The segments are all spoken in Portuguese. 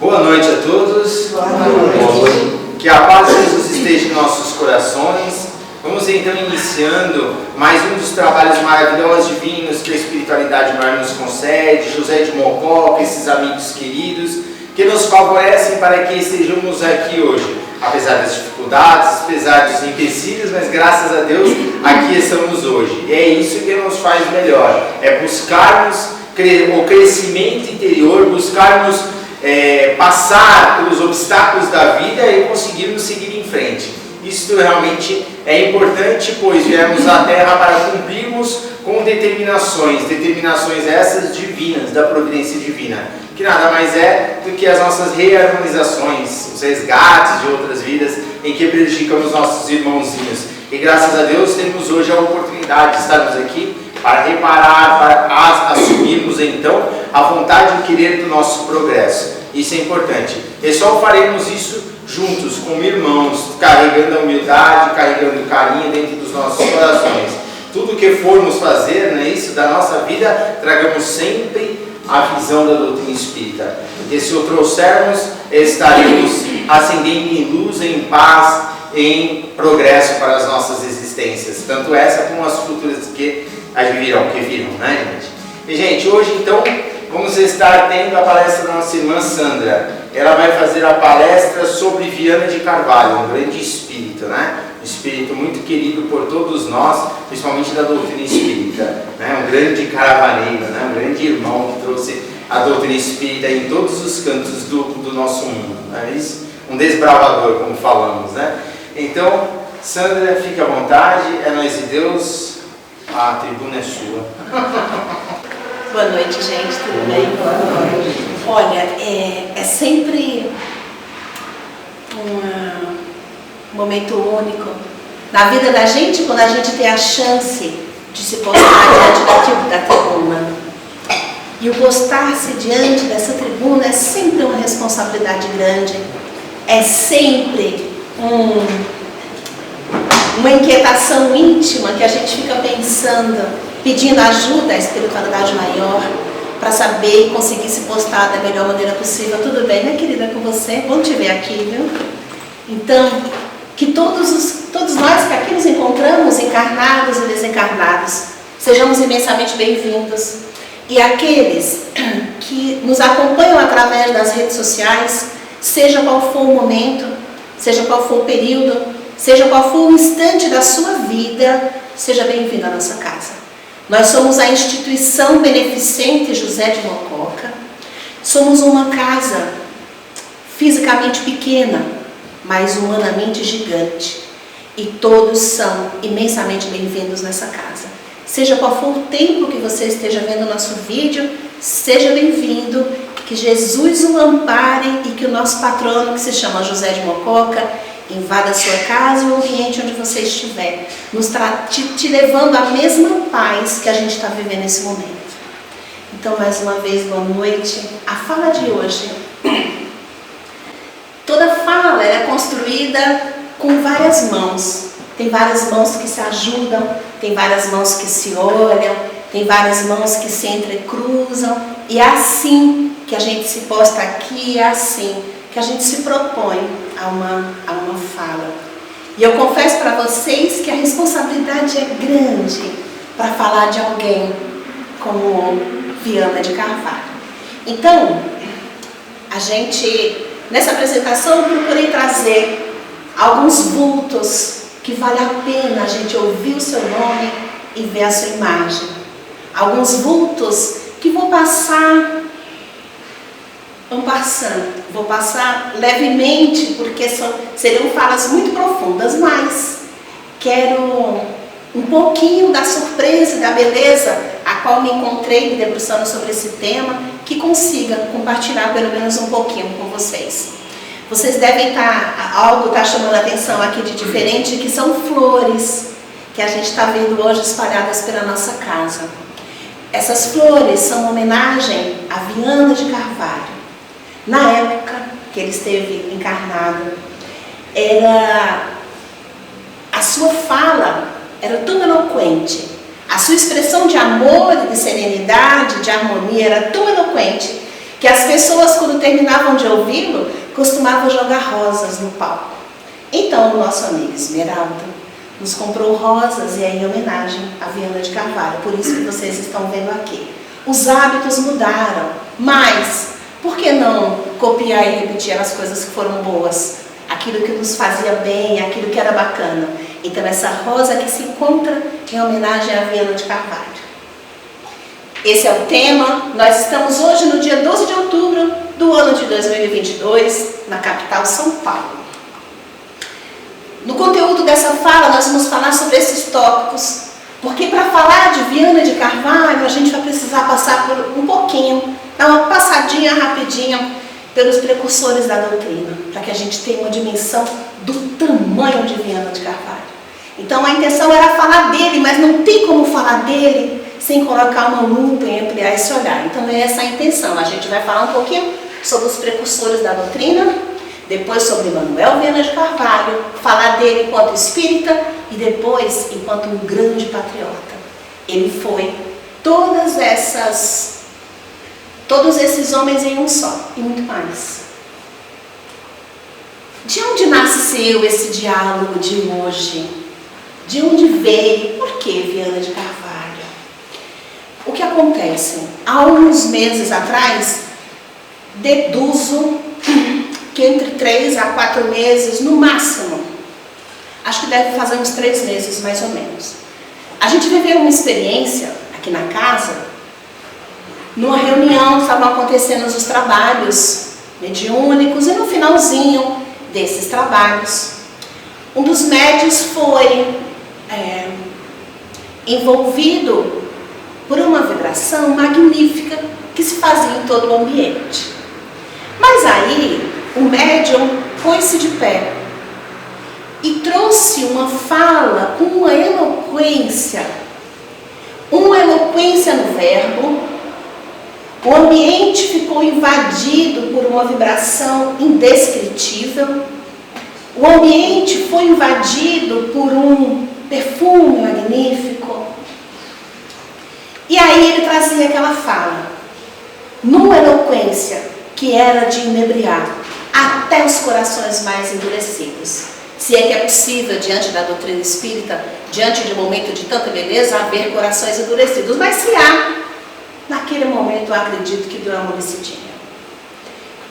Boa noite a todos. Boa noite. Que a paz de Jesus esteja em nossos corações. Vamos então iniciando mais um dos trabalhos maravilhosos divinos que a espiritualidade maior nos concede, José de Mococa, esses amigos queridos, que nos favorecem para que estejamos aqui hoje. Apesar das dificuldades, apesar dos empecilhos, mas graças a Deus aqui estamos hoje. E é isso que nos faz melhor, é buscarmos o crescimento interior, buscarmos passar pelos obstáculos da vida e conseguirmos seguir em frente. Isso realmente é importante, pois viemos à Terra para cumprirmos com determinações essas divinas, da providência divina, que nada mais é do que as nossas reharmonizações, os resgates de outras vidas em que prejudicamos nossos irmãozinhos. E graças a Deus temos hoje a oportunidade de estarmos aqui para reparar, para assumirmos então a vontade e o querer do nosso progresso. Isso é importante. E só faremos isso juntos, como irmãos, carregando a humildade, carregando o carinho dentro dos nossos corações. Tudo que formos fazer, né, isso da nossa vida, tragamos sempre a visão da doutrina espírita. Porque se o trouxermos, estaremos ascendendo em luz, em paz, em progresso para as nossas existências. Tanto essa como as futuras que viram, né, gente? E, gente, hoje então vamos estar tendo a palestra da nossa irmã Sandra. Ela vai fazer a palestra sobre Viana de Carvalho, um grande espírito, né? Um espírito muito querido por todos nós, principalmente da doutrina espírita, né? Um grande caravaneiro, né? Um grande irmão que trouxe a doutrina espírita em todos os cantos do nosso mundo, não é isso? Um desbravador, como falamos, né? Então, Sandra, fique à vontade, é nós e Deus, a tribuna é sua. Boa noite, gente, tudo bem? Boa noite. Olha, é sempre um momento único na vida da gente quando a gente tem a chance de se postar diante da tribuna. E o postar-se diante dessa tribuna é sempre uma responsabilidade grande, é sempre uma inquietação íntima que a gente fica pensando, pedindo ajuda à espiritualidade maior para saber e conseguir se postar da melhor maneira possível. Tudo bem, né, querida, com você? Bom te ver aqui, viu? Então, que todos nós que aqui nos encontramos, encarnados e desencarnados, sejamos imensamente bem-vindos. E aqueles que nos acompanham através das redes sociais, seja qual for o momento, seja qual for o período, seja qual for o instante da sua vida, seja bem-vindo à nossa casa. Nós somos a instituição beneficente José de Mococa. Somos uma casa fisicamente pequena, mas humanamente gigante. E todos são imensamente bem-vindos nessa casa. Seja qual for o tempo que você esteja vendo o nosso vídeo, seja bem-vindo, que Jesus o ampare e que o nosso patrono, que se chama José de Mococa, invada a sua casa e o ambiente onde você estiver, te levando à mesma paz que a gente está vivendo nesse momento. Então, mais uma vez, boa noite. A fala de hoje, toda fala é construída com várias mãos. Tem várias mãos que se ajudam, tem várias mãos que se olham, tem várias mãos que se entrecruzam, e é assim que a gente se posta aqui, é assim que a gente se propõe a uma fala. E eu confesso para vocês que a responsabilidade é grande para falar de alguém como Viana de Carvalho. Então, nessa apresentação, eu procurei trazer alguns vultos que vale a pena a gente ouvir o seu nome e ver a sua imagem. Alguns vultos que vou passar levemente, porque seriam falas muito profundas, mas quero um pouquinho da surpresa e da beleza a qual me encontrei me debruçando sobre esse tema, que consiga compartilhar pelo menos um pouquinho com vocês. Vocês devem algo está chamando a atenção aqui de diferente, que são flores que a gente está vendo hoje espalhadas pela nossa casa. Essas flores são uma homenagem a Viana de Carvalho. Na época que ele esteve encarnado, a sua fala era tão eloquente, a sua expressão de amor e de serenidade, de harmonia era tão eloquente, que as pessoas, quando terminavam de ouvi-lo, costumavam jogar rosas no palco. Então, o nosso amigo Esmeralda nos comprou rosas e é em homenagem a Viana de Carvalho, por isso que vocês estão vendo aqui. Os hábitos mudaram, mas por que não copiar e repetir as coisas que foram boas? Aquilo que nos fazia bem, aquilo que era bacana. Então, essa rosa que se encontra em homenagem a Viana de Carvalho. Esse é o tema. Nós estamos hoje no dia 12 de outubro do ano de 2022, na capital São Paulo. No conteúdo dessa fala, nós vamos falar sobre esses tópicos, porque para falar de Viana de Carvalho, a gente vai precisar passar por um pouquinho, dar uma passadinha rapidinha pelos precursores da doutrina, para que a gente tenha uma dimensão do tamanho de Viana de Carvalho. Então a intenção era falar dele, mas não tem como falar dele sem colocar uma lupa e ampliar esse olhar. Então é essa a intenção. A gente vai falar um pouquinho sobre os precursores da doutrina, depois sobre Manuel Viana de Carvalho, falar dele enquanto espírita e depois enquanto um grande patriota. Ele foi todos esses homens em um só e muito mais. De onde nasceu esse diálogo de hoje? De onde veio? Por que Viana de Carvalho? O que acontece? Há uns meses atrás, deduzo que entre 3 a 4 meses, no máximo, acho que deve fazer uns 3 meses mais ou menos, a gente viveu uma experiência aqui na casa, numa reunião, estavam acontecendo os trabalhos mediúnicos, e no finalzinho desses trabalhos, um dos médios foi envolvido por uma vibração magnífica que se fazia em todo o ambiente. Mas aí, o médium pôs-se de pé e trouxe uma fala com uma eloquência no verbo. O ambiente ficou invadido por uma vibração indescritível. O ambiente foi invadido por um perfume magnífico. E aí ele trazia aquela fala, numa eloquência que era de inebriar até os corações mais endurecidos. Se é que é possível, diante da doutrina espírita, diante de um momento de tanta beleza, haver corações endurecidos. Mas se há, naquele momento eu acredito que deu uma amolecidinha.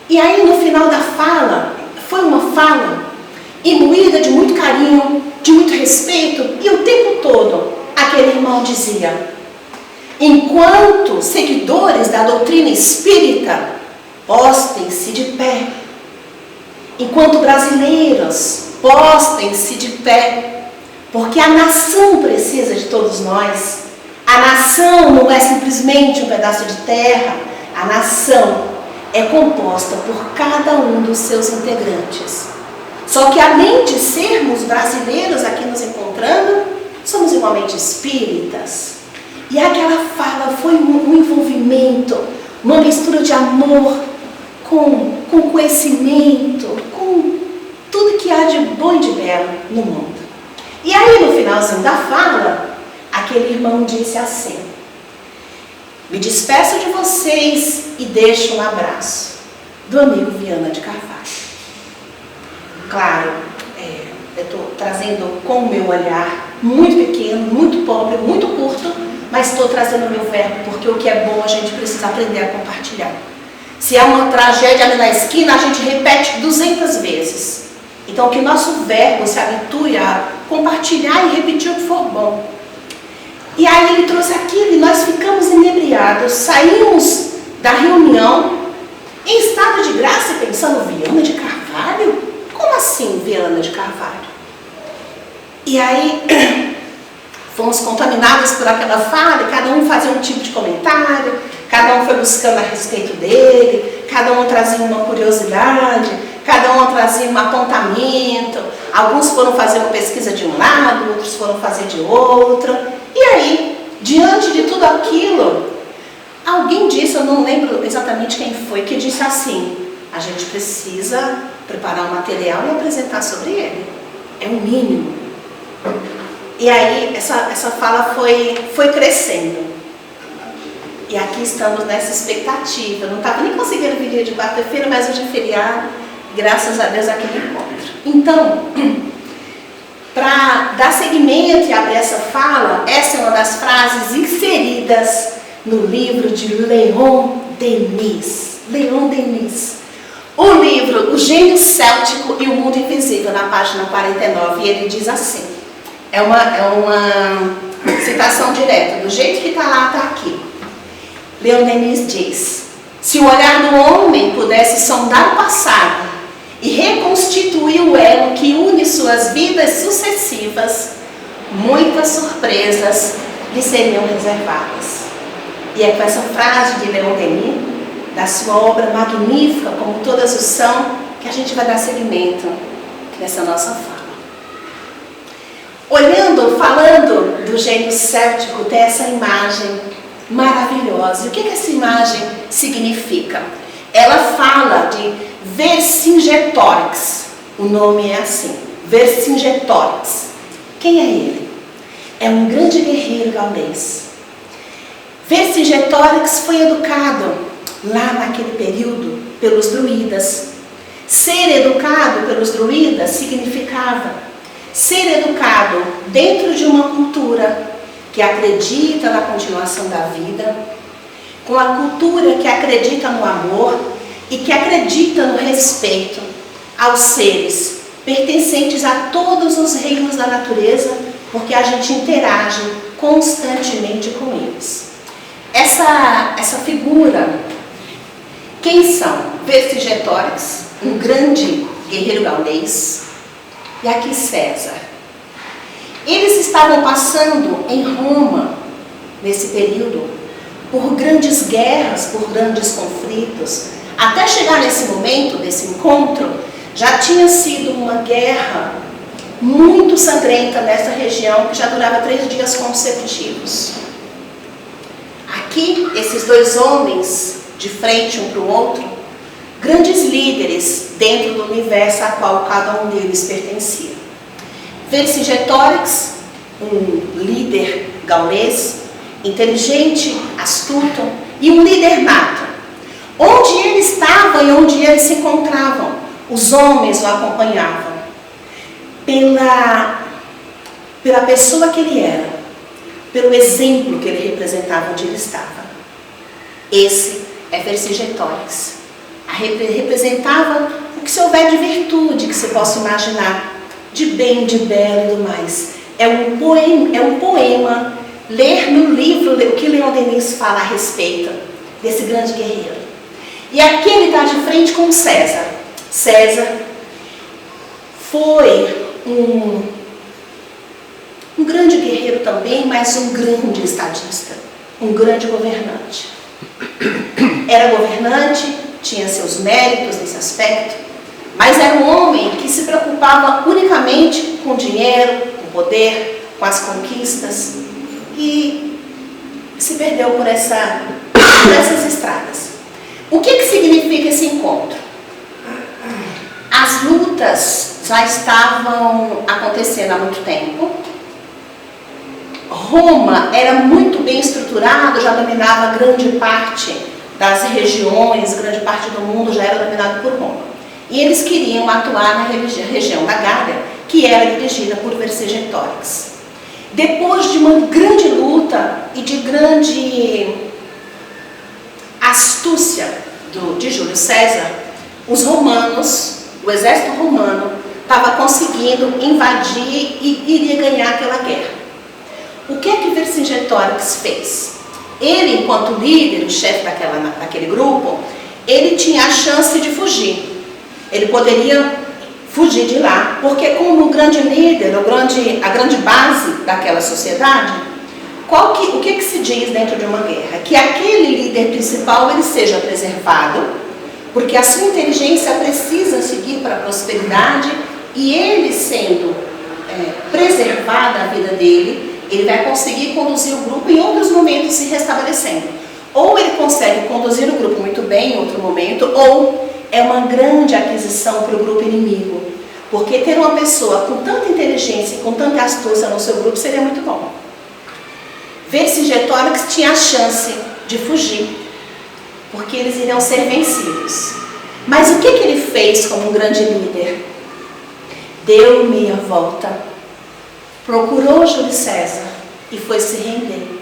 E aí no final da fala, foi uma fala imbuída de muito carinho, de muito respeito, e o tempo todo aquele irmão dizia: enquanto seguidores da doutrina espírita, postem-se de pé. Enquanto brasileiros, postem-se de pé, porque a nação precisa de todos nós. A nação não é simplesmente um pedaço de terra, a nação é composta por cada um dos seus integrantes. Só que além de sermos brasileiros aqui nos encontrando, somos igualmente espíritas. E aquela fala foi um envolvimento, uma mistura de amor com conhecimento, com tudo que há de bom e de belo no mundo. E aí no finalzinho da fala, aquele irmão disse assim: me despeço de vocês e deixo um abraço do amigo Viana de Carvalho. Claro, eu estou trazendo com o meu olhar muito pequeno, muito pobre, muito curto, mas estou trazendo o meu verbo, porque o que é bom a gente precisa aprender a compartilhar. Se é uma tragédia ali na esquina, a gente repete 200 vezes. Então que nosso verbo se habitue a compartilhar e repetir o que for bom. E aí ele trouxe aquilo e nós ficamos inebriados, saímos da reunião em estado de graça e pensando: Viana de Carvalho? Como assim Viana de Carvalho? E aí fomos contaminados por aquela fala, e cada um fazia um tipo de comentário, cada um foi buscando a respeito dele, cada um trazia uma curiosidade, cada um trazia um apontamento, alguns foram fazer uma pesquisa de um lado, outros foram fazer de outro. E aí, diante de tudo aquilo, alguém disse, eu não lembro exatamente quem foi, que disse assim: a gente precisa preparar um material e apresentar sobre ele. É o mínimo. E aí essa fala foi crescendo. E aqui estamos nessa expectativa. Não estava nem conseguindo vir de quarta-feira, mas hoje é feriado. Graças a Deus aquele encontro. Então, para dar seguimento e abrir essa fala, essa é uma das frases inseridas no livro de Leon Denis. Leon Denis. O livro O Gênio Céltico e o Mundo Invisível, na página 49, e ele diz assim, é uma citação direta, do jeito que está lá, está aqui. Leon Denis diz, se o olhar do homem pudesse sondar o passado e reconstituir o elo que une suas vidas sucessivas, muitas surpresas lhe seriam reservadas. E é com essa frase de Leon Denis, da sua obra magnífica, como todas o são, que a gente vai dar seguimento nessa nossa fala. Falando do gênio céltico, tem essa imagem maravilhosa. E o que essa imagem significa? Ela fala de Vercingetorix. O nome é assim, Vercingetorix. Quem é ele? É um grande guerreiro gaulês. Vercingetorix foi educado lá naquele período pelos druidas. Ser educado pelos druidas significava ser educado dentro de uma cultura que acredita na continuação da vida, com a cultura que acredita no amor e que acredita no respeito aos seres pertencentes a todos os reinos da natureza, porque a gente interage constantemente com eles. Essa figura, quem são? Vercingetorix, um grande guerreiro gaulês, e aqui César. Eles estavam passando em Roma, nesse período, por grandes guerras, por grandes conflitos. Até chegar nesse momento, desse encontro, já tinha sido uma guerra muito sangrenta nessa região, que já durava 3 dias consecutivos. Aqui, esses dois homens, de frente um para o outro, grandes líderes dentro do universo a qual cada um deles pertencia. Vercingetorix, um líder gaulês, inteligente, astuto e um líder nato. Onde ele estava e onde eles se encontravam, os homens o acompanhavam pela pessoa que ele era, pelo exemplo que ele representava onde ele estava. Esse é Vercingetorix. Representava o que se houver de virtude que você possa imaginar, de bem, de belo e do mais. É um poema, ler no livro o que Leon Denis fala a respeito desse grande guerreiro. E aqui ele está de frente com César. César foi um grande guerreiro também, mas um grande estadista, um grande governante. Era governante, tinha seus méritos nesse aspecto, mas era um homem que se preocupava unicamente com dinheiro, com poder, com as conquistas, e se perdeu por essas estradas. O que significa esse encontro? As lutas já estavam acontecendo há muito tempo. Roma era muito bem estruturada, já dominava grande parte das regiões, grande parte do mundo já era dominado por Roma. E eles queriam atuar na região da Gália, que era dirigida por Vercingetorix. Depois de uma grande luta e de grande astúcia de Júlio César, os romanos, o exército romano, estava conseguindo invadir e iria ganhar aquela guerra. O que é que Vercingetorix fez? Ele, enquanto líder, o chefe daquele grupo, ele tinha a chance de fugir. Ele poderia fugir de lá, porque como o grande líder, a grande base daquela sociedade, o que se diz dentro de uma guerra? Que aquele líder principal ele seja preservado, porque a sua inteligência precisa seguir para a prosperidade, e ele sendo preservada a vida dele, ele vai conseguir conduzir o grupo em outros momentos se restabelecendo. Ou ele consegue conduzir o grupo muito bem em outro momento, ou é uma grande aquisição para o grupo inimigo. Porque ter uma pessoa com tanta inteligência e com tanta astúcia no seu grupo seria muito bom. Vercingetorix tinha a chance de fugir, porque eles iriam ser vencidos. Mas o que ele fez como um grande líder? Deu meia volta, procurou Júlio César e foi se render.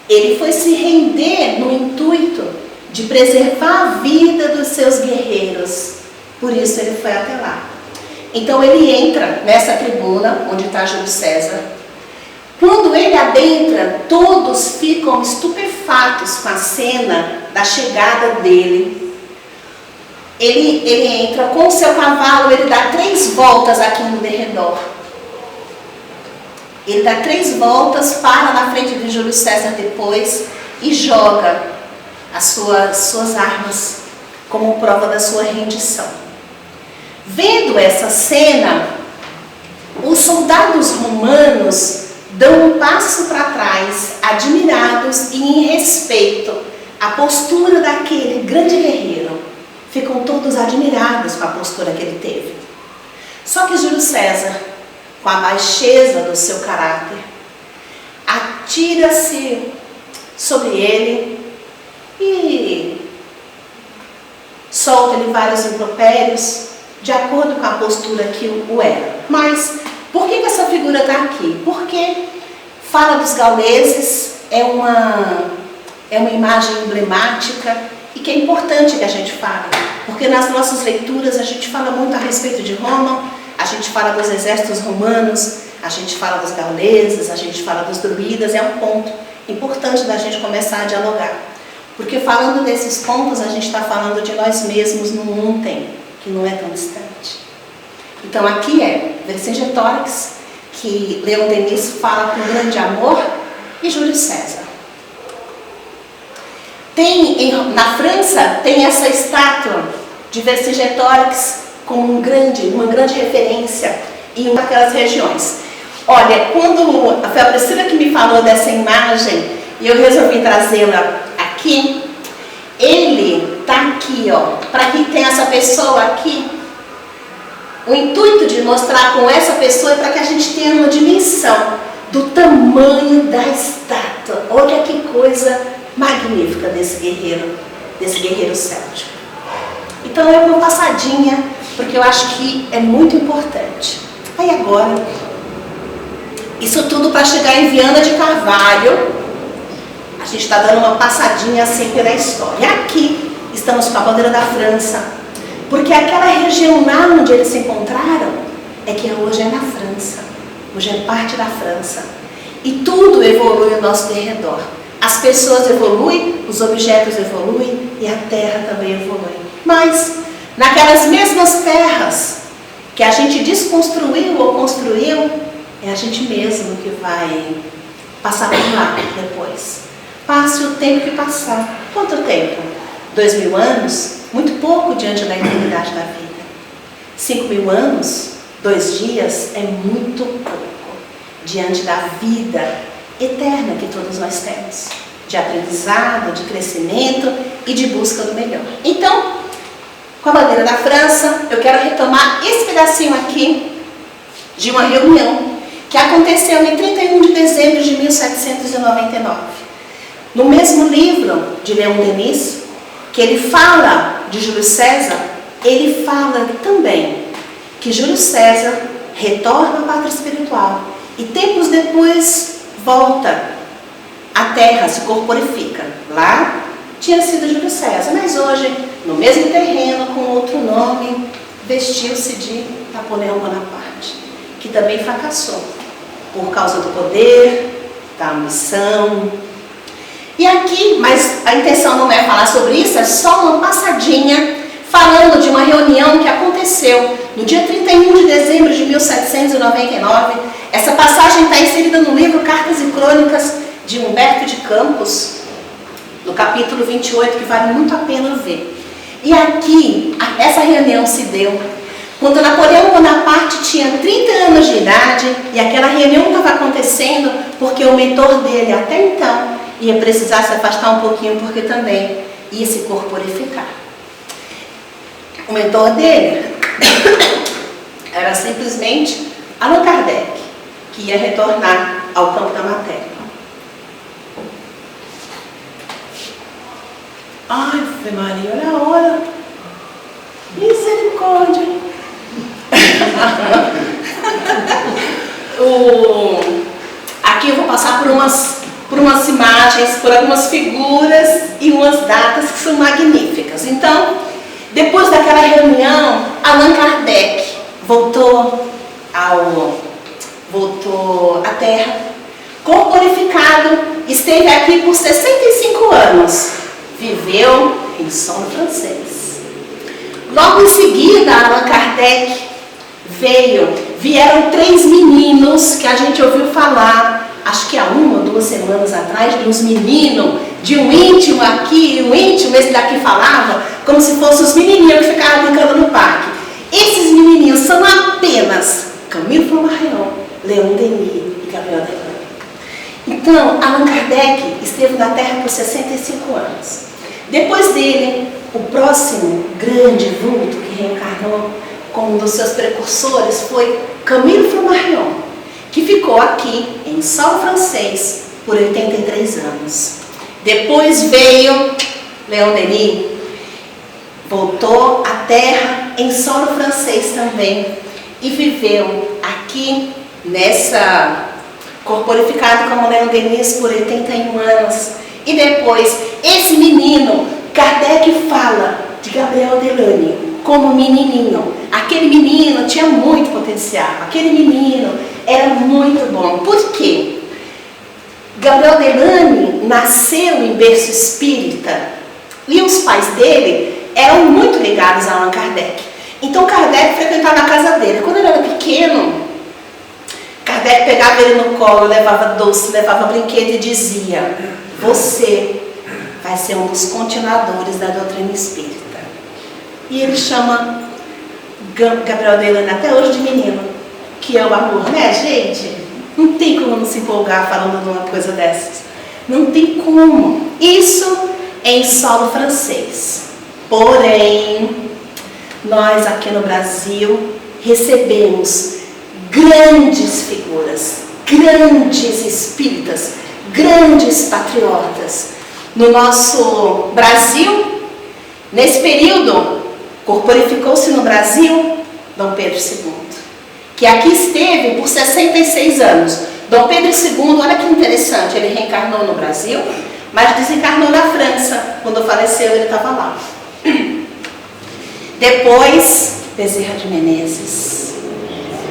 Ele foi se render no intuito de preservar a vida dos seus guerreiros. Por isso ele foi até lá. Então ele entra nessa tribuna onde está Júlio César. Quando ele adentra, todos ficam estupefatos com a cena da chegada dele. Ele entra com o seu cavalo, ele dá 3 voltas aqui no derredor. Ele dá 3 voltas, para na frente de Júlio César depois e joga as suas armas como prova da sua rendição. Vendo essa cena, os soldados romanos dão um passo para trás, admirados e em respeito à postura daquele grande guerreiro. Ficam todos admirados com a postura que ele teve. Só que Júlio César, com a baixeza do seu caráter, atira-se sobre ele e solta-lhe vários impropérios, de acordo com a postura que o era. Mas por que essa figura está aqui? Porque fala dos gauleses, é uma imagem emblemática e que é importante que a gente fale, porque nas nossas leituras a gente fala muito a respeito de Roma, a gente fala dos exércitos romanos, a gente fala dos gauleses, a gente fala dos druidas. É um ponto importante da gente começar a dialogar, porque falando desses pontos a gente está falando de nós mesmos num ontem que não é tão distante. Então aqui é Vercingetorix, que Leon Denis fala com grande amor, e Júlio César. Na França tem essa estátua de Vercingetorix como uma grande referência em uma daquelas regiões. Olha, quando foi a Priscila que me falou dessa imagem e eu resolvi trazê-la aqui, ele está aqui, ó, para quem tem essa pessoa aqui. O intuito de mostrar com essa pessoa é para que a gente tenha uma dimensão do tamanho da estátua. Olha que coisa magnífica desse guerreiro céltico. Então é uma passadinha, porque eu acho que é muito importante. Aí agora, isso tudo para chegar em Viana de Carvalho, a gente está dando uma passadinha assim pela história. Aqui estamos com a bandeira da França, porque aquela região lá onde eles se encontraram é que hoje é na França, hoje é parte da França. E tudo evolui ao nosso derredor. As pessoas evoluem, os objetos evoluem e a terra também evolui. Mas naquelas mesmas terras que a gente desconstruiu ou construiu, é a gente mesmo que vai passar por lá depois. Passe o tempo que passar. Quanto tempo? 2000 anos? Muito pouco diante da eternidade da vida. 5000 anos? 2 dias? É muito pouco diante da vida eterna que todos nós temos, de aprendizado, de crescimento e de busca do melhor. Então, com a bandeira da França, eu quero retomar esse pedacinho aqui de uma reunião que aconteceu em 31 de dezembro de 1799. No mesmo livro de Leon Denis, que ele fala de Júlio César, ele fala também que Júlio César retorna à pátria espiritual e tempos depois volta à terra, se corporifica. Lá tinha sido Júlio César, mas hoje, no mesmo terreno, com outro nome, vestiu-se de Napoleão Bonaparte, que também fracassou por causa do poder, da ambição. E aqui, mas a intenção não é falar sobre isso, é só uma passadinha falando de uma reunião que aconteceu no dia 31 de dezembro de 1799. Essa passagem está inserida no livro Cartas e Crônicas de Humberto de Campos, no capítulo 28, que vale muito a pena ver. E aqui, essa reunião se deu quando Napoleão Bonaparte tinha 30 anos de idade, e aquela reunião estava acontecendo porque o mentor dele, até então, ia precisar se afastar um pouquinho, porque também ia se corporificar. O mentor dele era simplesmente Allan Kardec, que ia retornar ao campo da matéria. Ai, Ave Maria, olha a hora. Misericórdia. Aqui eu vou passar por umas imagens, por algumas figuras e umas datas que são magníficas. Então, depois daquela reunião, Allan Kardec voltou à Terra, corporificado, esteve aqui por 65 anos, viveu em solo francês. Logo em seguida, Allan Kardec vieram 3 meninos que a gente ouviu falar, acho que há 1 ou 2 semanas atrás, de uns meninos, de um íntimo aqui, um íntimo, esse daqui falava, como se fossem os menininhos que ficavam brincando no parque. Esses menininhos são apenas Camille Flammarion, Leon Denis e Gabriel Delany. Então, Allan Kardec esteve na Terra por 65 anos. Depois dele, o próximo grande vulto que reencarnou como um dos seus precursores foi Camille Flammarion, que ficou aqui em solo francês por 83 anos. Depois veio Leon Denis, voltou à Terra em solo francês também e viveu aqui corporificado como Leon Denis por 81 anos. E depois, esse menino, Kardec fala de Gabriel Delany como menininho. Aquele menino tinha muito potencial, aquele menino era muito bom. Por quê? Gabriel Delany nasceu em berço espírita e os pais dele eram muito ligados a Allan Kardec. Então Kardec frequentava a casa dele. Quando ele era pequeno, Kardec pegava ele no colo, levava doce, levava brinquedo e dizia: você vai ser um dos continuadores da doutrina espírita. E ele chama Gabriel Delany até hoje de menino, que é o amor, né, gente? Não tem como não se empolgar falando de uma coisa dessas. Não tem como. Isso em solo francês. Porém, nós aqui no Brasil recebemos grandes figuras, grandes espíritas, grandes patriotas. No nosso Brasil, nesse período, corporificou-se no Brasil Dom Pedro II, que aqui esteve por 66 anos. Dom Pedro II, olha que interessante, ele reencarnou no Brasil, mas desencarnou na França. Quando faleceu, ele estava lá. Depois, Bezerra de Menezes,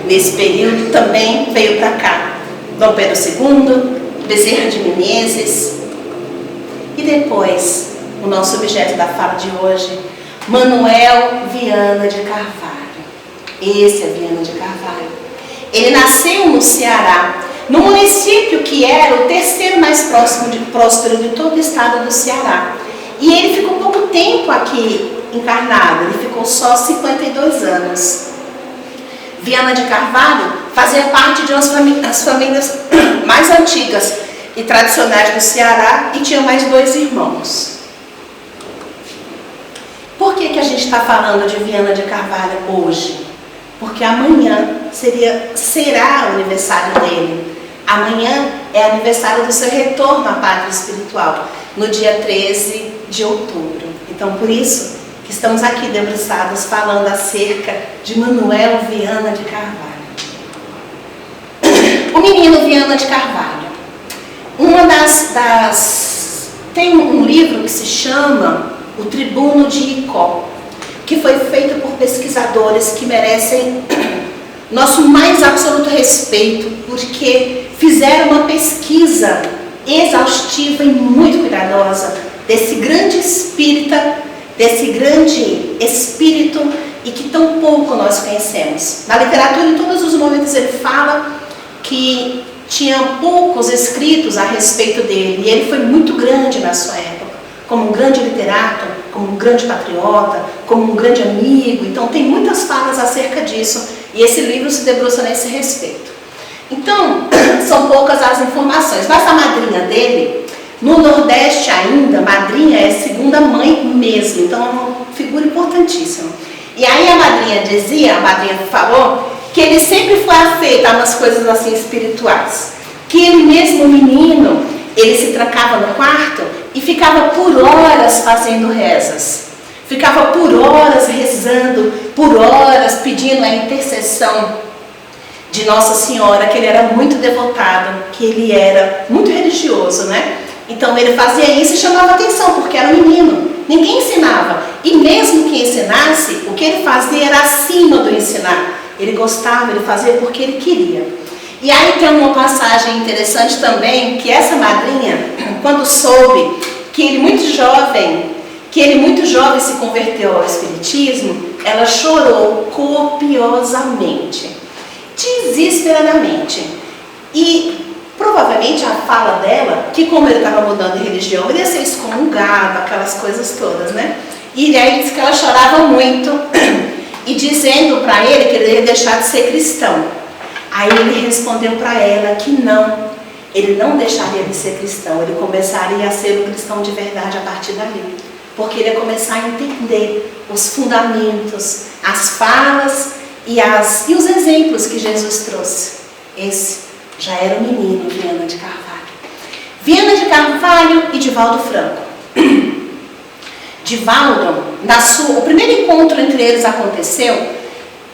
nesse período também veio para cá. Dom Pedro II, Bezerra de Menezes. E depois, o nosso objeto da fala de hoje, Manuel Viana de Carvalho. Esse é Viana de Carvalho. Ele nasceu no Ceará, no município que era o terceiro mais próspero de todo o estado do Ceará. E ele ficou pouco tempo aqui encarnado, ele ficou só 52 anos. Viana de Carvalho fazia parte de das famílias mais antigas e tradicionais do Ceará e tinha mais 2 irmãos. Por que a gente está falando de Viana de Carvalho hoje? Porque amanhã será o aniversário dele. Amanhã é aniversário do seu retorno à pátria espiritual, no dia 13 de outubro. Então, por isso que estamos aqui debruçados falando acerca de Manuel Viana de Carvalho. O menino Viana de Carvalho. Tem um livro que se chama O Tribuno de Icó, que foi feito por pesquisadores que merecem nosso mais absoluto respeito, porque fizeram uma pesquisa exaustiva e muito cuidadosa desse grande espírita, desse grande espírito e que tão pouco nós conhecemos. Na literatura, em todos os momentos, ele fala que tinha poucos escritos a respeito dele, e ele foi muito grande na sua época, como um grande literato, como um grande patriota, como um grande amigo. Então tem muitas falas acerca disso, e esse livro se debruça nesse respeito. Então, são poucas as informações, mas a madrinha dele, no Nordeste ainda, madrinha é segunda mãe mesmo, então é uma figura importantíssima. E aí a madrinha falou que ele sempre foi afeito a umas coisas assim espirituais, que ele mesmo menino, ele se trancava no quarto e ficava por horas fazendo rezas. Ficava por horas rezando, por horas pedindo a intercessão de Nossa Senhora, que ele era muito devotado, que ele era muito religioso, né? Então ele fazia isso e chamava atenção, porque era um menino. Ninguém ensinava. E mesmo que ensinasse, o que ele fazia era acima do ensinar. Ele gostava, ele fazia porque ele queria. E aí tem uma passagem interessante também, que essa madrinha, quando soube que ele muito jovem se converteu ao Espiritismo, ela chorou copiosamente, desesperadamente. E provavelmente a fala dela, que como ele estava mudando de religião, ele ia ser excomungado, aquelas coisas todas, né? E aí diz que ela chorava muito, e dizendo para ele que ele ia deixar de ser cristão. Aí ele respondeu para ela que não, ele não deixaria de ser cristão, ele começaria a ser um cristão de verdade a partir dali. Porque ele ia começar a entender os fundamentos, as falas e os exemplos que Jesus trouxe. Esse já era o menino Viana de Carvalho. Viana de Carvalho e Divaldo Franco. Divaldo, o primeiro encontro entre eles aconteceu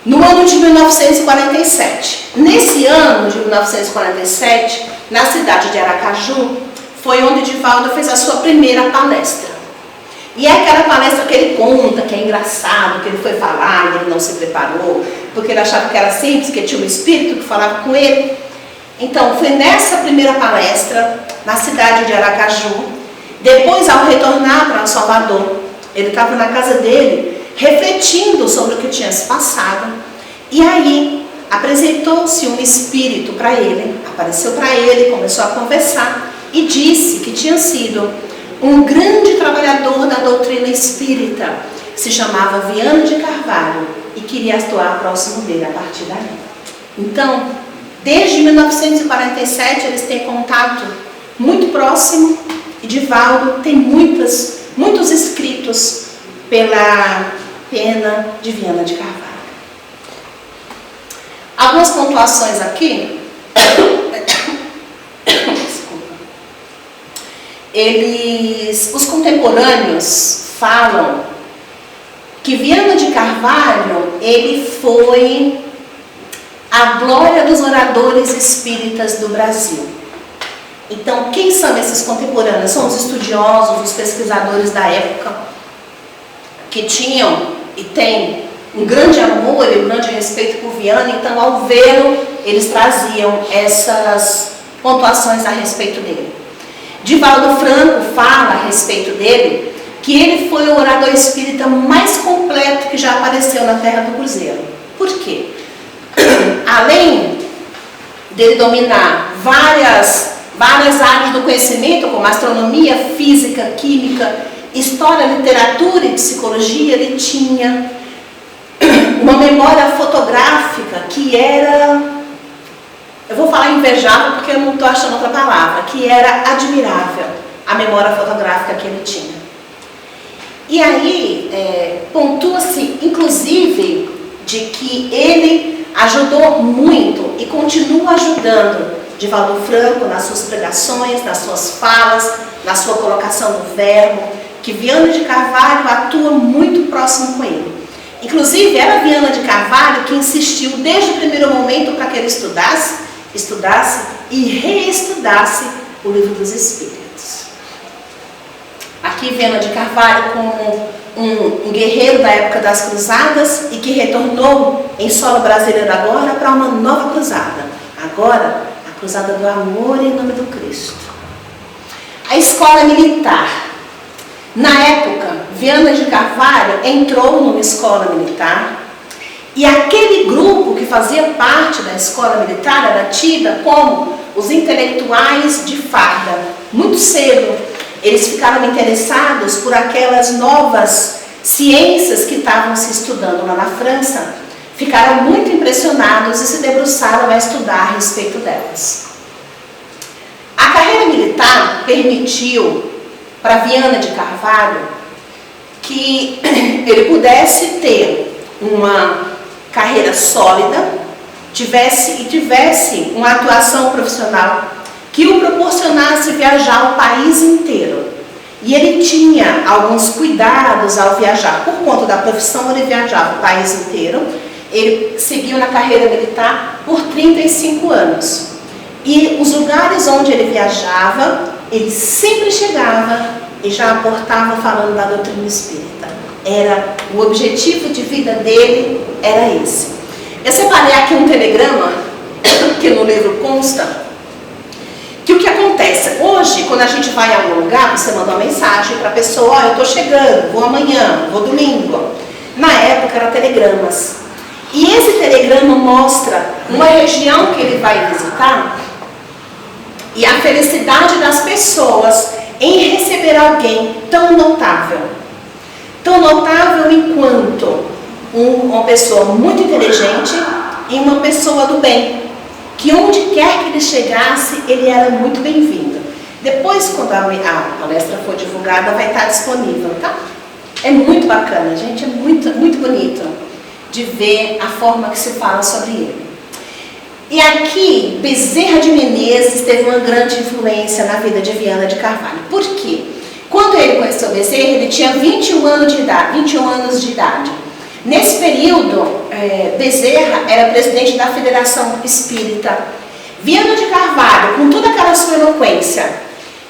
no ano de 1947. Nesse ano de 1947, na cidade de Aracaju, foi onde Divaldo fez a sua primeira palestra. E é aquela palestra que ele conta, que é engraçado, que ele foi falar e ele não se preparou, porque ele achava que era simples, que tinha um espírito que falava com ele. Então, foi nessa primeira palestra, na cidade de Aracaju. Depois, ao retornar para Salvador, ele estava na casa dele, refletindo sobre o que tinha se passado. E aí, apresentou-se um espírito para ele, apareceu para ele, começou a conversar e disse que tinha sido um grande trabalhador da doutrina espírita, se chamava Viana de Carvalho e queria atuar próximo dele a partir dali. Então, desde 1947 eles têm contato muito próximo e Divaldo tem muitos escritos pela pena de Viana de Carvalho. Algumas pontuações aqui. Os contemporâneos falam que Viana de Carvalho, ele foi a glória dos oradores espíritas do Brasil. Então, quem são esses contemporâneos? São os estudiosos, os pesquisadores da época, que tinham e têm um grande amor e um grande respeito por Viana. Então, ao vê-lo, eles traziam essas pontuações a respeito dele. Divaldo Franco fala a respeito dele que ele foi o orador espírita mais completo que já apareceu na Terra do Cruzeiro. Por quê? Além dele dominar várias áreas do conhecimento, como astronomia, física, química, história, literatura e psicologia, ele tinha uma memória fotográfica que era... Eu vou falar invejável porque eu não estou achando outra palavra, que era admirável a memória fotográfica que ele tinha. E aí, pontua-se, inclusive, de que ele ajudou muito e continua ajudando Divaldo Franco nas suas pregações, nas suas falas, na sua colocação do verbo, que Viana de Carvalho atua muito próximo com ele. Inclusive, era Viana de Carvalho que insistiu desde o primeiro momento para que ele estudasse e reestudasse o Livro dos Espíritos. Aqui Viana de Carvalho como um guerreiro da época das cruzadas e que retornou em solo brasileiro agora para uma nova cruzada. Agora, a cruzada do amor em nome do Cristo. A escola militar. Na época, Viana de Carvalho entrou numa escola militar. E aquele grupo que fazia parte da escola militar era tida como os intelectuais de farda. Muito cedo, eles ficaram interessados por aquelas novas ciências que estavam se estudando lá na França. Ficaram muito impressionados e se debruçaram a estudar a respeito delas. A carreira militar permitiu para Viana de Carvalho que ele pudesse ter uma carreira sólida, tivesse uma atuação profissional que o proporcionasse viajar o país inteiro. E ele tinha alguns cuidados ao viajar. Por conta da profissão, ele viajava o país inteiro. Ele seguiu na carreira militar por 35 anos. E os lugares onde ele viajava, ele sempre chegava e já aportava falando da doutrina espírita. Era o objetivo de vida dele, era esse. Eu separei aqui um telegrama, que no livro consta, que o que acontece? Hoje, quando a gente vai a algum lugar, você manda uma mensagem para a pessoa, eu estou chegando, vou amanhã, vou domingo. Na época era telegramas. E esse telegrama mostra uma região que ele vai visitar e a felicidade das pessoas em receber alguém tão notável. Tão notável enquanto uma pessoa muito inteligente e uma pessoa do bem. Que onde quer que ele chegasse, ele era muito bem-vindo. Depois, quando a palestra for divulgada, vai estar disponível, tá? É muito bacana, gente, é muito, muito bonito de ver a forma que se fala sobre ele. E aqui, Bezerra de Menezes teve uma grande influência na vida de Viana de Carvalho. Por quê? Quando ele conheceu Bezerra, ele tinha 21 anos de idade. Nesse período, Bezerra era presidente da Federação Espírita. Viana de Carvalho, com toda aquela sua eloquência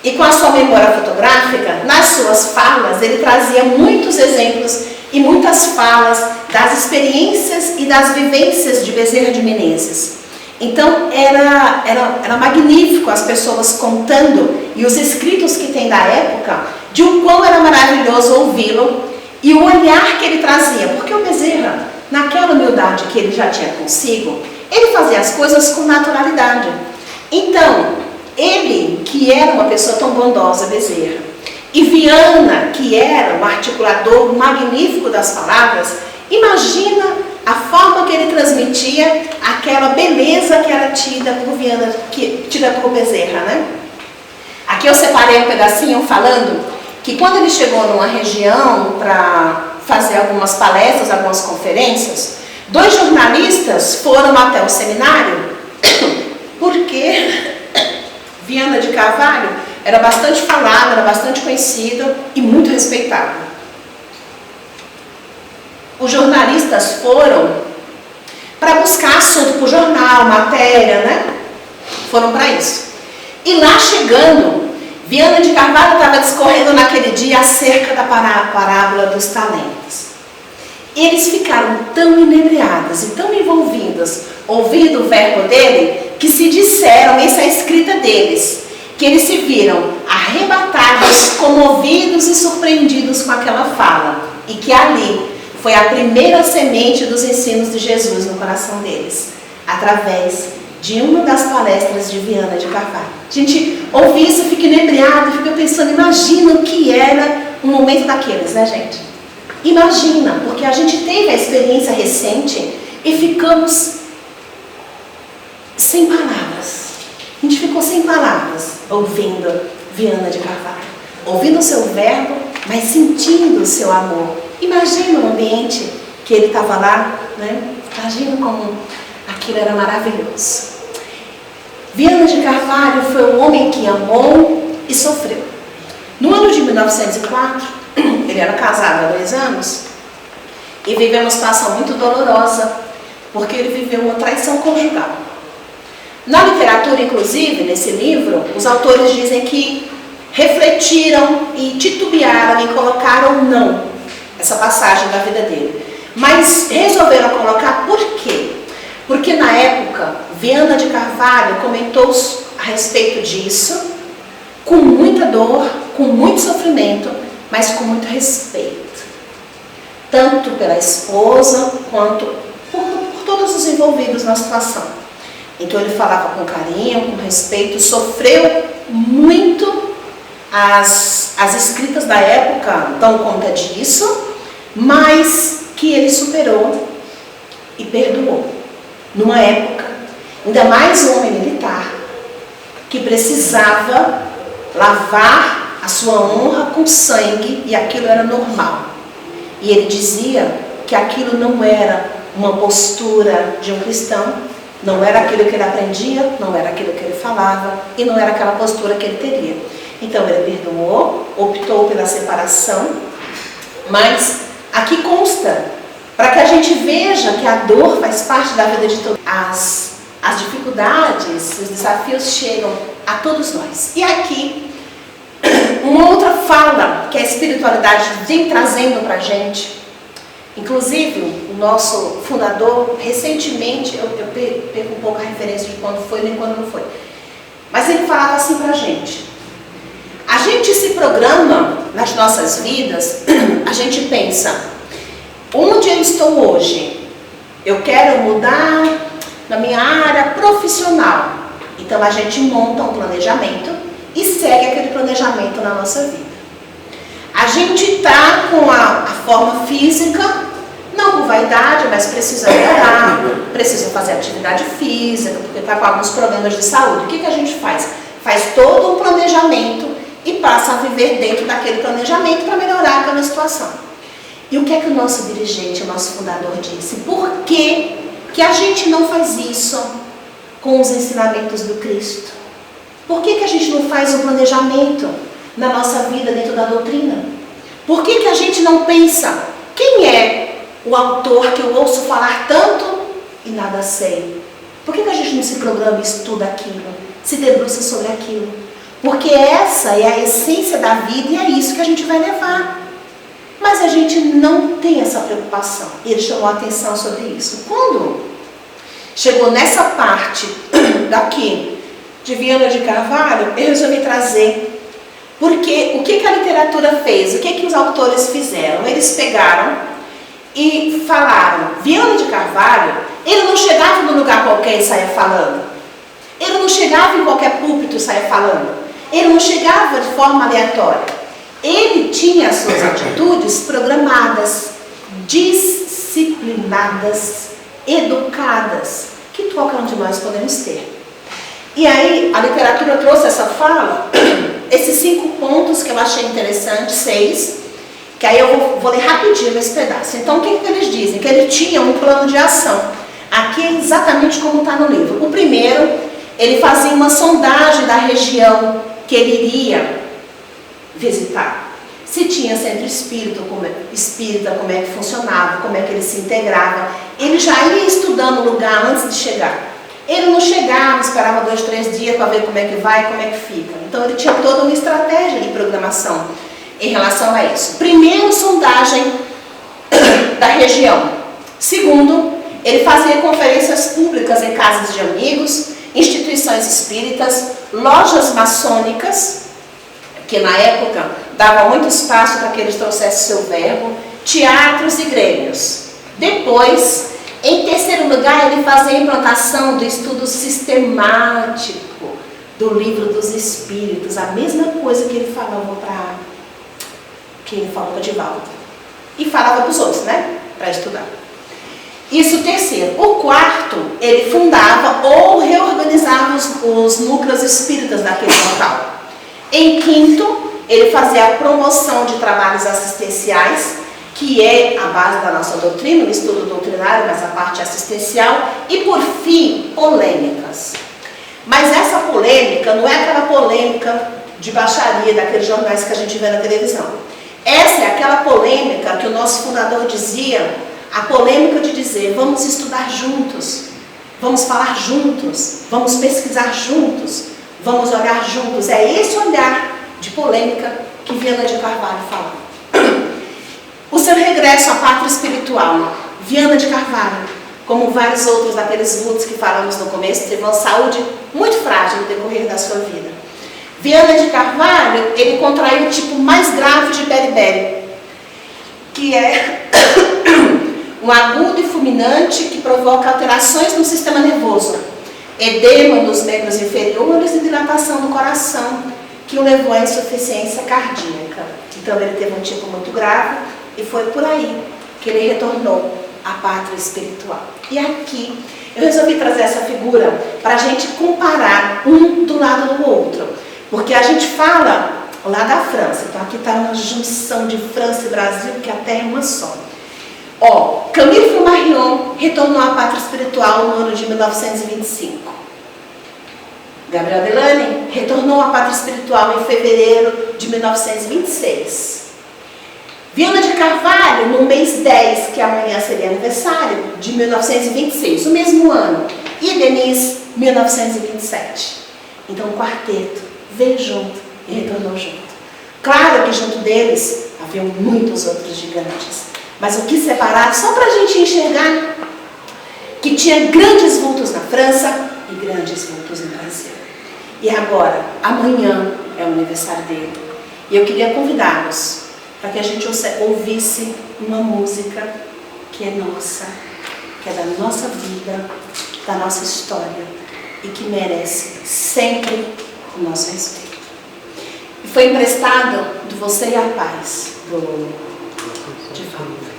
e com a sua memória fotográfica, nas suas falas, ele trazia muitos exemplos e muitas falas das experiências e das vivências de Bezerra de Menezes. Então, era magnífico as pessoas contando, e os escritos que tem da época, de o quão era maravilhoso ouvi-lo, e o olhar que ele trazia, porque o Bezerra, naquela humildade que ele já tinha consigo, ele fazia as coisas com naturalidade. Então, ele, que era uma pessoa tão bondosa, Bezerra, e Viana, que era um articulador magnífico das palavras, imagina a forma que ele transmitia aquela beleza que era tida por Viana, tida por Bezerra, né? Aqui eu separei um pedacinho falando que quando ele chegou numa região para fazer algumas palestras, algumas conferências, 2 jornalistas foram até o seminário, porque Viana de Carvalho era bastante falado, era bastante conhecido e muito respeitado. Os jornalistas foram para buscar assunto para o jornal, matéria, né? Foram para isso. E lá chegando, Viana de Carvalho estava discorrendo naquele dia acerca da parábola dos talentos. Eles ficaram tão inebriados e tão envolvidos ouvindo o verbo dele, que se disseram, essa é a escrita deles, que eles se viram arrebatados, comovidos e surpreendidos com aquela fala. E que ali foi a primeira semente dos ensinos de Jesus no coração deles, através de uma das palestras de Viana de Carvalho. A gente ouve isso, fica inebriado, fica pensando, imagina o que era um momento daqueles, né, gente? Imagina, porque a gente teve a experiência recente e ficamos sem palavras. A gente ficou sem palavras ouvindo Viana de Carvalho, ouvindo o seu verbo, mas sentindo o seu amor. Imagina o ambiente que ele estava lá, né? Imagina como aquilo era maravilhoso. Viana de Carvalho foi um homem que amou e sofreu. No ano de 1904, ele era casado há 2 anos e viveu uma situação muito dolorosa, porque ele viveu uma traição conjugal. Na literatura, inclusive, nesse livro, os autores dizem que refletiram e titubearam em colocar ou não essa passagem da vida dele. Mas resolveram colocar por quê? Porque na época, Viana de Carvalho comentou a respeito disso, com muita dor, com muito sofrimento, mas com muito respeito. Tanto pela esposa, quanto por todos os envolvidos na situação. Então ele falava com carinho, com respeito, sofreu muito. As escritas da época dão conta disso, mas que ele superou e perdoou. Numa época, ainda mais um homem militar, que precisava lavar a sua honra com sangue, e aquilo era normal. E ele dizia que aquilo não era uma postura de um cristão, não era aquilo que ele aprendia, não era aquilo que ele falava, e não era aquela postura que ele teria. Então ele perdoou, optou pela separação, mas aqui consta, para que a gente veja que a dor faz parte da vida de todos. As dificuldades, os desafios chegam a todos nós. E aqui, uma outra fala que a espiritualidade vem trazendo para a gente, inclusive o nosso fundador, recentemente, eu perco um pouco a referência de quando foi nem quando não foi, mas ele falava assim para a gente se programa nas nossas vidas, a gente pensa, onde eu estou hoje? Eu quero mudar na minha área profissional. Então a gente monta um planejamento e segue aquele planejamento na nossa vida. A gente está com a forma física, não por vaidade, mas precisa melhorar, precisa fazer atividade física, porque está com alguns problemas de saúde. O que a gente faz? Faz todo um planejamento e passa a viver dentro daquele planejamento para melhorar aquela situação. E o que é que o nosso dirigente, o nosso fundador disse? Por que a gente não faz isso com os ensinamentos do Cristo? Por que a gente não faz um planejamento na nossa vida dentro da doutrina? Por que a gente não pensa, quem é o autor que eu ouço falar tanto e nada sei? Por que a gente não se programa e estuda aquilo, se debruça sobre aquilo? Porque essa é a essência da vida e é isso que a gente vai levar. Mas a gente não tem essa preocupação. E ele chamou a atenção sobre isso. Quando chegou nessa parte daqui de Viana de Carvalho, eu resolvi trazer. Porque o que a literatura fez? O que os autores fizeram? Eles pegaram e falaram, Viana de Carvalho, ele não chegava num lugar qualquer e saia falando. Ele não chegava em qualquer púlpito e saia falando. Ele não chegava de forma aleatória. Ele tinha as suas atitudes programadas, disciplinadas, educadas, que qualquer um de nós podemos ter. E aí, a literatura trouxe essa fala, esses 5 pontos que eu achei interessante, 6, que aí eu vou ler rapidinho esse pedaço. Então, o que eles dizem? Que ele tinha um plano de ação. Aqui é exatamente como está no livro. O primeiro, ele fazia uma sondagem da região que ele iria visitar. Se tinha centro espírita, como é que funcionava, como é que ele se integrava. Ele já ia estudando o lugar antes de chegar. Ele não chegava, esperava 2, 3 dias para ver como é que vai, como é que fica. Então ele tinha toda uma estratégia de programação em relação a isso. Primeiro, sondagem da região. Segundo, ele fazia conferências públicas em casas de amigos, instituições espíritas, lojas maçônicas, que na época dava muito espaço para que eles trouxessem seu verbo, teatros e grêmios. Depois, em terceiro lugar, ele fazia a implantação do estudo sistemático do livro dos Espíritos, a mesma coisa que ele falava para Divaldo. E falava para os outros, né? Para estudar. Isso o terceiro. O quarto, ele fundava ou reorganizava os núcleos espíritas daquele local. Em quinto, ele fazia a promoção de trabalhos assistenciais, que é a base da nossa doutrina, o estudo doutrinário, mas a parte assistencial. E por fim, polêmicas. Mas essa polêmica não é aquela polêmica de baixaria daqueles jornais que a gente vê na televisão. Essa é aquela polêmica que o nosso fundador dizia, a polêmica de dizer, vamos estudar juntos, vamos falar juntos, vamos pesquisar juntos, vamos olhar juntos. É esse olhar de polêmica que Viana de Carvalho fala. O seu regresso à pátria espiritual, Viana de Carvalho, como vários outros daqueles vultos que falamos no começo, teve uma saúde muito frágil no decorrer da sua vida. Viana de Carvalho, ele contraiu o tipo mais grave de beriberi, que é um agudo e fulminante que provoca alterações no sistema nervoso, edema nos membros inferiores e dilatação do coração, que o levou à insuficiência cardíaca. Então ele teve um tipo muito grave e foi por aí que ele retornou à pátria espiritual. E aqui eu resolvi trazer essa figura para a gente comparar um do lado do outro. Porque a gente fala lá da França, então aqui está uma junção de França e Brasil, que a terra é uma só. Ó, Camille Flammarion retornou à pátria espiritual no ano de 1925. Gabriel Delany retornou à pátria espiritual em fevereiro de 1926. Viana de Carvalho, no mês 10, que amanhã seria aniversário, de 1926, o mesmo ano. E Denise, 1927. Então o quarteto veio junto e retornou junto. Claro que junto deles haviam muitos outros gigantes, mas o que separaram, só para a gente enxergar, que tinha grandes vultos na França e grandes vultos no Brasil. E agora, amanhã é o aniversário dele. E eu queria convidá-los para que a gente ouvisse uma música que é nossa, que é da nossa vida, da nossa história e que merece sempre o nosso respeito. E foi emprestado do Você e a Paz, do Divaldo.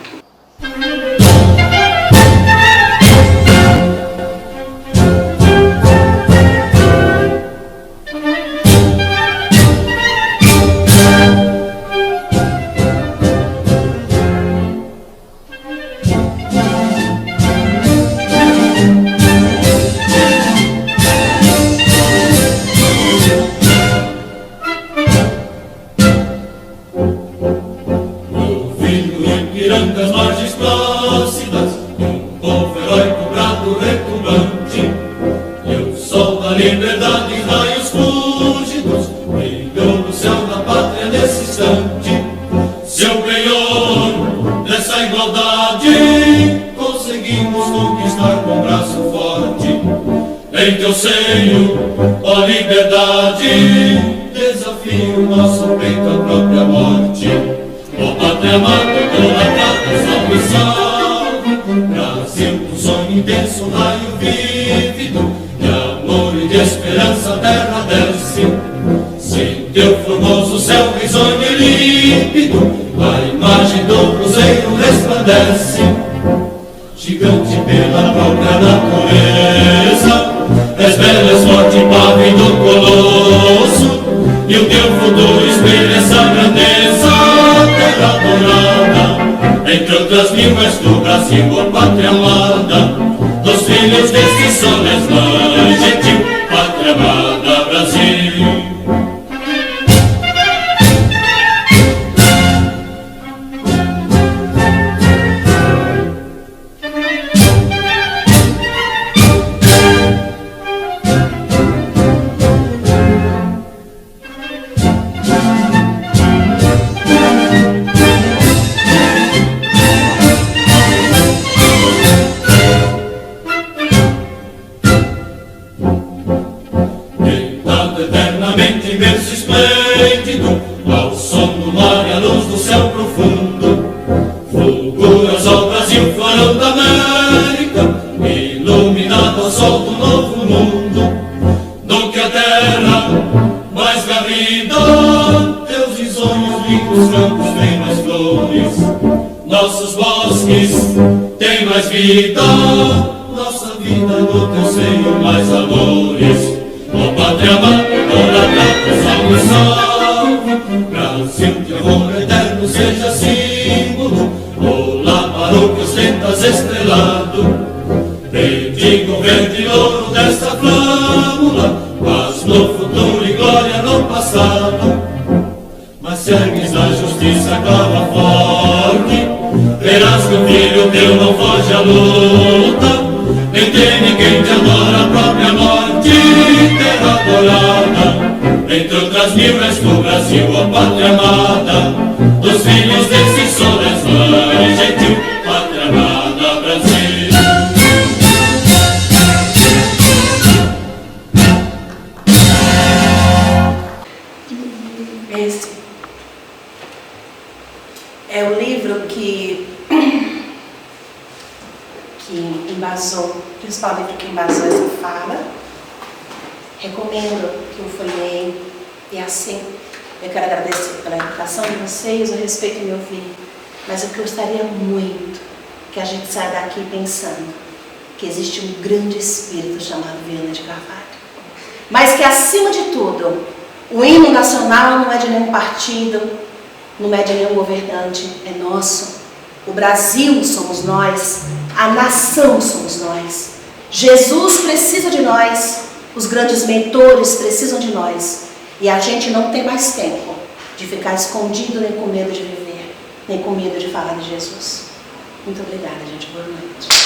Em teu seio, ó liberdade, desafio nosso peito à própria morte. Ó pátria amada, idolatrada, salve, salve. Brasil, um sonho intenso, um raio vívido, de amor e de esperança, terra desce. Sem teu formoso céu risonho e límpido, a imagem do cruzeiro resplandece. Gigante pela própria natureza, és bela, és forte, pavio do colosso, e o teu futuro espelha essa grandeza, terra adorada. Entre outras mil és do Brasil, ó pátria amada, dos filhos desse sol és mãe gentil, pátria amada, Brasil. Vida, nossa vida no teu seio mais amores. Ó pátria amada, idolatrada, salve, salve. Brasil de amor eterno seja símbolo, olá para o que ostentas estrelado. Bendiga o verde ouro desta flâmula, paz no futuro e glória no passado. Mas se ergues na justiça clava forte, verás que o filho teu não foge à luta, nem teme quem te adora a própria morte, terra adorada. Entre outras mil és do Brasil, ó pátria amada, dos filhos desse sol és mãe gentil, pátria amada, Brasil. Esse é o livro que embasou, o principal livro que embasou essa fala. Recomendo que o folheiem. E assim, eu quero agradecer pela educação de vocês, o respeito em me ouvir. Mas eu gostaria muito que a gente saia daqui pensando que existe um grande espírito chamado Viana de Carvalho. Mas que, acima de tudo, o hino nacional não é de nenhum partido, não é de nenhum governante, é nosso. O Brasil somos nós, a nação somos nós. Jesus precisa de nós, Os grandes mentores precisam de nós. E a gente não tem mais tempo de ficar escondido, nem com medo de viver, nem com medo de falar de Jesus. Muito obrigada, gente. Boa noite.